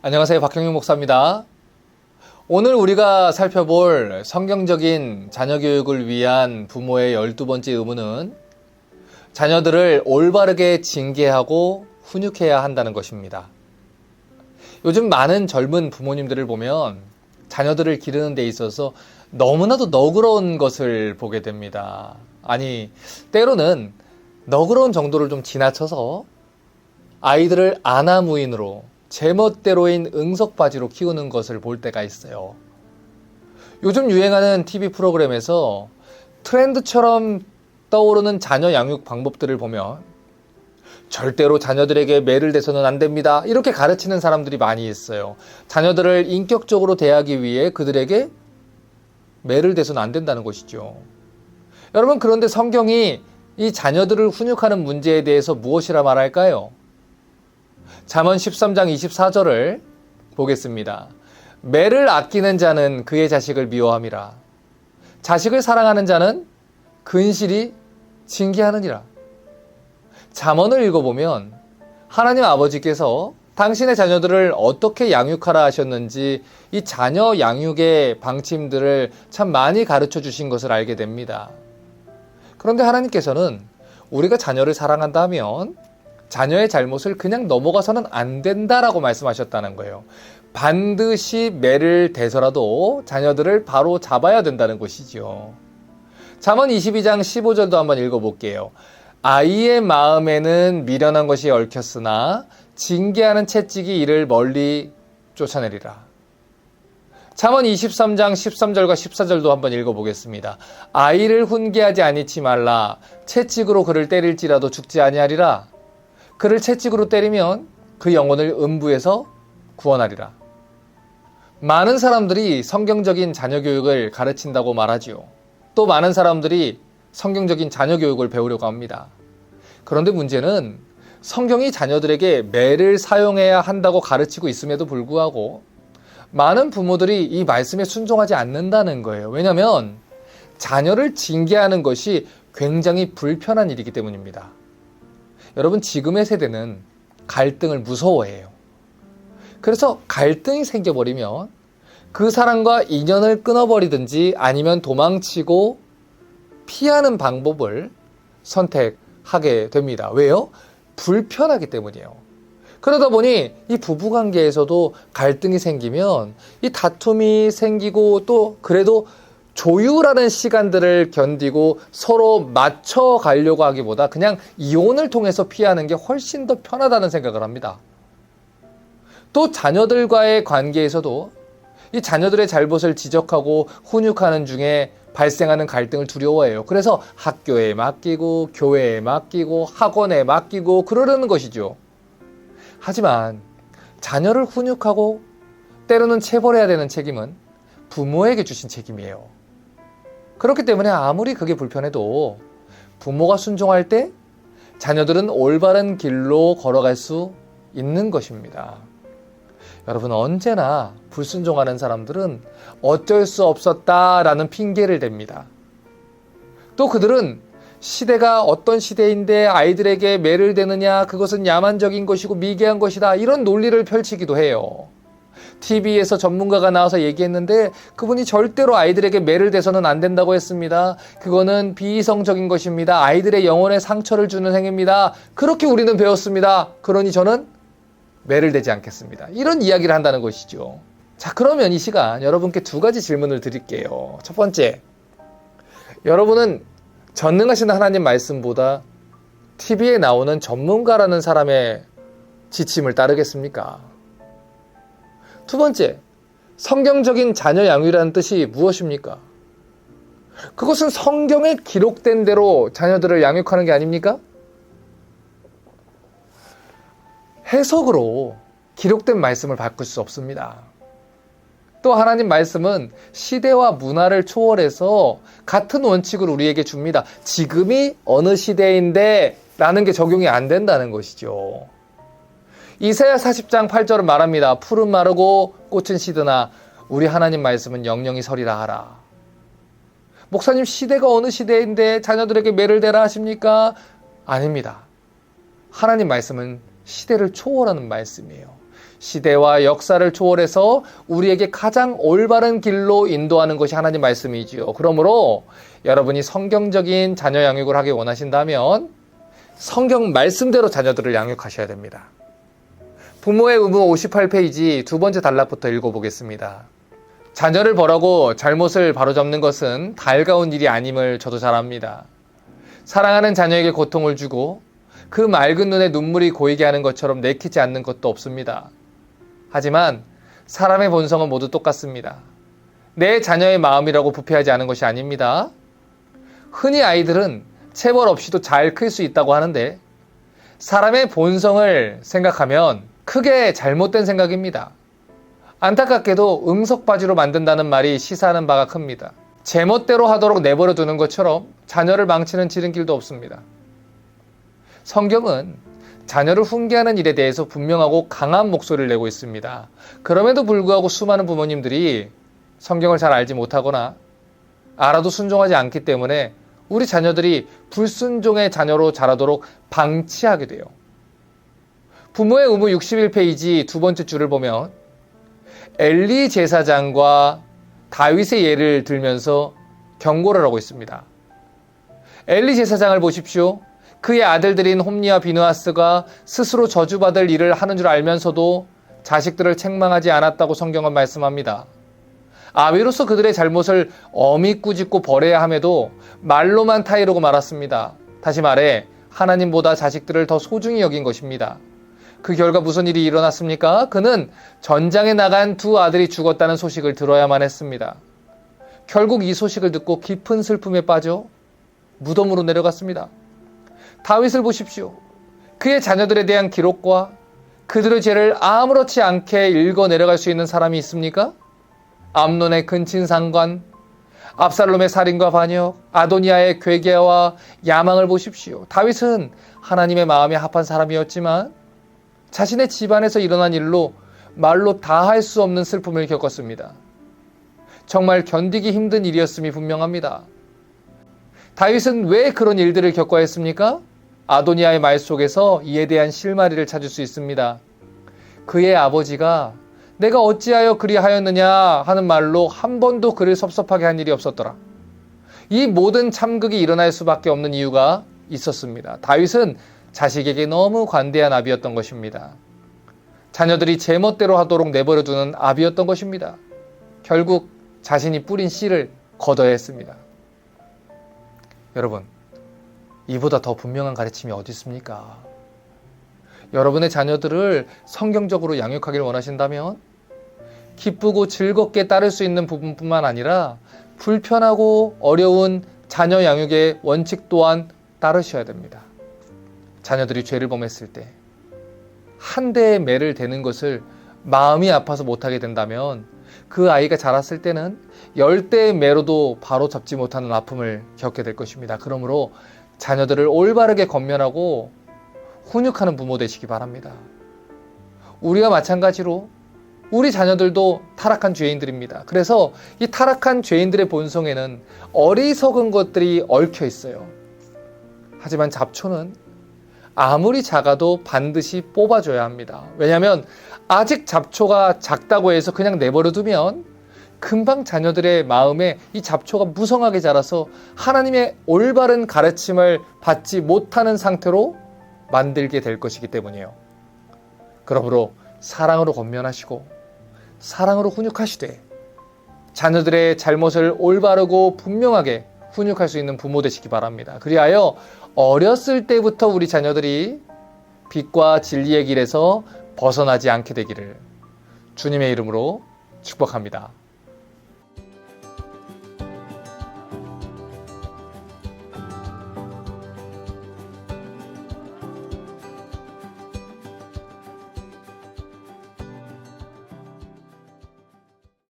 안녕하세요. 박형용 목사입니다. 오늘 우리가 살펴볼 성경적인 자녀 교육을 위한 부모의 12번째 의무는 자녀들을 올바르게 징계하고 훈육해야 한다는 것입니다. 요즘 많은 젊은 부모님들을 보면 자녀들을 기르는 데 있어서 너무나도 너그러운 것을 보게 됩니다. 아니, 때로는 너그러운 정도를 좀 지나쳐서 아이들을 아나무인으로 제멋대로인 응석바지로 키우는 것을 볼 때가 있어요. 요즘 유행하는 TV 프로그램에서 트렌드처럼 떠오르는 자녀 양육 방법들을 보면 절대로 자녀들에게 매를 대서는 안 됩니다. 이렇게 가르치는 사람들이 많이 있어요. 자녀들을 인격적으로 대하기 위해 그들에게 매를 대서는 안 된다는 것이죠. 여러분, 그런데 성경이 이 자녀들을 훈육하는 문제에 대해서 무엇이라 말할까요? 잠언 13장 24절을 보겠습니다. 매를 아끼는 자는 그의 자식을 미워함이라. 자식을 사랑하는 자는 근실이 징계하느니라. 잠언을 읽어보면 하나님 아버지께서 당신의 자녀들을 어떻게 양육하라 하셨는지 이 자녀 양육의 방침들을 참 많이 가르쳐 주신 것을 알게 됩니다. 그런데 하나님께서는 우리가 자녀를 사랑한다면 자녀의 잘못을 그냥 넘어가서는 안 된다라고 말씀하셨다는 거예요. 반드시 매를 대서라도 자녀들을 바로 잡아야 된다는 것이죠. 잠언 22장 15절도 한번 읽어볼게요. 아이의 마음에는 미련한 것이 얽혔으나 징계하는 채찍이 이를 멀리 쫓아내리라. 잠언 23장 13절과 14절도 한번 읽어보겠습니다. 아이를 훈계하지 아니치 말라. 채찍으로 그를 때릴지라도 죽지 아니하리라. 그를 채찍으로 때리면 그 영혼을 음부에서 구원하리라. 많은 사람들이 성경적인 자녀 교육을 가르친다고 말하지요. 또 많은 사람들이 성경적인 자녀 교육을 배우려고 합니다. 그런데 문제는 성경이 자녀들에게 매를 사용해야 한다고 가르치고 있음에도 불구하고 많은 부모들이 이 말씀에 순종하지 않는다는 거예요. 왜냐하면 자녀를 징계하는 것이 굉장히 불편한 일이기 때문입니다. 여러분, 지금의 세대는 갈등을 무서워해요. 그래서 갈등이 생겨버리면 그 사람과 인연을 끊어버리든지 아니면 도망치고 피하는 방법을 선택하게 됩니다. 왜요? 불편하기 때문이에요. 그러다 보니 이 부부관계에서도 갈등이 생기면 이 다툼이 생기고 또 그래도 조율하는 시간들을 견디고 서로 맞춰가려고 하기보다 그냥 이혼을 통해서 피하는 게 훨씬 더 편하다는 생각을 합니다. 또 자녀들과의 관계에서도 이 자녀들의 잘못을 지적하고 훈육하는 중에 발생하는 갈등을 두려워해요. 그래서 학교에 맡기고 교회에 맡기고 학원에 맡기고 그러려는 것이죠. 하지만 자녀를 훈육하고 때로는 체벌해야 되는 책임은 부모에게 주신 책임이에요. 그렇기 때문에 아무리 그게 불편해도 부모가 순종할 때 자녀들은 올바른 길로 걸어갈 수 있는 것입니다. 여러분, 언제나 불순종하는 사람들은 어쩔 수 없었다라는 핑계를 댑니다. 또 그들은 시대가 어떤 시대인데 아이들에게 매를 대느냐, 그것은 야만적인 것이고 미개한 것이다, 이런 논리를 펼치기도 해요. TV에서 전문가가 나와서 얘기했는데 그분이 절대로 아이들에게 매를 대서는 안 된다고 했습니다. 그거는 비이성적인 것입니다. 아이들의 영혼에 상처를 주는 행위입니다. 그렇게 우리는 배웠습니다. 그러니 저는 매를 대지 않겠습니다. 이런 이야기를 한다는 것이죠. 자, 그러면 이 시간 여러분께 두 가지 질문을 드릴게요. 첫 번째, 여러분은 전능하신 하나님 말씀보다 TV에 나오는 전문가라는 사람의 지침을 따르겠습니까? 두 번째, 성경적인 자녀 양육이라는 뜻이 무엇입니까? 그것은 성경에 기록된 대로 자녀들을 양육하는 게 아닙니까? 해석으로 기록된 말씀을 바꿀 수 없습니다. 또 하나님 말씀은 시대와 문화를 초월해서 같은 원칙을 우리에게 줍니다. 지금이 어느 시대인데 라는 게 적용이 안 된다는 것이죠. 이사야 40장 8절은 말합니다. 풀은 마르고 꽃은 시드나 우리 하나님 말씀은 영영이 서리라 하라. 목사님, 시대가 어느 시대인데 자녀들에게 매를 대라 하십니까? 아닙니다. 하나님 말씀은 시대를 초월하는 말씀이에요. 시대와 역사를 초월해서 우리에게 가장 올바른 길로 인도하는 것이 하나님 말씀이지요. 그러므로 여러분이 성경적인 자녀 양육을 하기 원하신다면 성경 말씀대로 자녀들을 양육하셔야 됩니다. 부모의 의무 58페이지 두 번째 단락부터 읽어보겠습니다. 자녀를 벌하고 잘못을 바로잡는 것은 달가운 일이 아님을 저도 잘 압니다. 사랑하는 자녀에게 고통을 주고 그 맑은 눈에 눈물이 고이게 하는 것처럼 내키지 않는 것도 없습니다. 하지만 사람의 본성은 모두 똑같습니다. 내 자녀의 마음이라고 부패하지 않은 것이 아닙니다. 흔히 아이들은 체벌 없이도 잘 클 수 있다고 하는데 사람의 본성을 생각하면 크게 잘못된 생각입니다. 안타깝게도 응석바지로 만든다는 말이 시사하는 바가 큽니다. 제멋대로 하도록 내버려 두는 것처럼 자녀를 망치는 지름길도 없습니다. 성경은 자녀를 훈계하는 일에 대해서 분명하고 강한 목소리를 내고 있습니다. 그럼에도 불구하고 수많은 부모님들이 성경을 잘 알지 못하거나 알아도 순종하지 않기 때문에 우리 자녀들이 불순종의 자녀로 자라도록 방치하게 돼요. 부모의 의무 61페이지 두 번째 줄을 보면 엘리 제사장과 다윗의 예를 들면서 경고를 하고 있습니다. 엘리 제사장을 보십시오. 그의 아들들인 홈니와 비느하스가 스스로 저주받을 일을 하는 줄 알면서도 자식들을 책망하지 않았다고 성경은 말씀합니다. 아비로서 그들의 잘못을 엄히 꾸짖고 벌해야 함에도 말로만 타이르고 말았습니다. 다시 말해 하나님보다 자식들을 더 소중히 여긴 것입니다. 그 결과 무슨 일이 일어났습니까? 그는 전장에 나간 두 아들이 죽었다는 소식을 들어야만 했습니다. 결국 이 소식을 듣고 깊은 슬픔에 빠져 무덤으로 내려갔습니다. 다윗을 보십시오. 그의 자녀들에 대한 기록과 그들의 죄를 아무렇지 않게 읽어 내려갈 수 있는 사람이 있습니까? 암논의 근친상관, 압살롬의 살인과 반역, 아도니아의 괴계와 야망을 보십시오. 다윗은 하나님의 마음에 합한 사람이었지만 자신의 집안에서 일어난 일로 말로 다 할 수 없는 슬픔을 겪었습니다. 정말 견디기 힘든 일이었음이 분명합니다. 다윗은 왜 그런 일들을 겪어야 했습니까? 아도니아의 말 속에서 이에 대한 실마리를 찾을 수 있습니다. 그의 아버지가 내가 어찌하여 그리하였느냐 하는 말로 한 번도 그를 섭섭하게 한 일이 없었더라. 이 모든 참극이 일어날 수밖에 없는 이유가 있었습니다. 다윗은 자식에게 너무 관대한 아비였던 것입니다. 자녀들이 제멋대로 하도록 내버려두는 아비였던 것입니다. 결국 자신이 뿌린 씨를 거둬야 했습니다. 여러분, 이보다 더 분명한 가르침이 어디 있습니까? 여러분의 자녀들을 성경적으로 양육하길 원하신다면 기쁘고 즐겁게 따를 수 있는 부분뿐만 아니라 불편하고 어려운 자녀 양육의 원칙 또한 따르셔야 됩니다. 자녀들이 죄를 범했을 때 한 대의 매를 대는 것을 마음이 아파서 못하게 된다면 그 아이가 자랐을 때는 10대의 매로도 바로 잡지 못하는 아픔을 겪게 될 것입니다. 그러므로 자녀들을 올바르게 권면하고 훈육하는 부모 되시기 바랍니다. 우리와 마찬가지로 우리 자녀들도 타락한 죄인들입니다. 그래서 이 타락한 죄인들의 본성에는 어리석은 것들이 얽혀 있어요. 하지만 잡초는 아무리 작아도 반드시 뽑아줘야 합니다. 왜냐하면 아직 잡초가 작다고 해서 그냥 내버려두면 금방 자녀들의 마음에 이 잡초가 무성하게 자라서 하나님의 올바른 가르침을 받지 못하는 상태로 만들게 될 것이기 때문이에요. 그러므로 사랑으로 권면하시고 사랑으로 훈육하시되 자녀들의 잘못을 올바르고 분명하게 훈육할 수 있는 부모 되시기 바랍니다. 그리하여 어렸을 때부터 우리 자녀들이 빛과 진리의 길에서 벗어나지 않게 되기를 주님의 이름으로 축복합니다.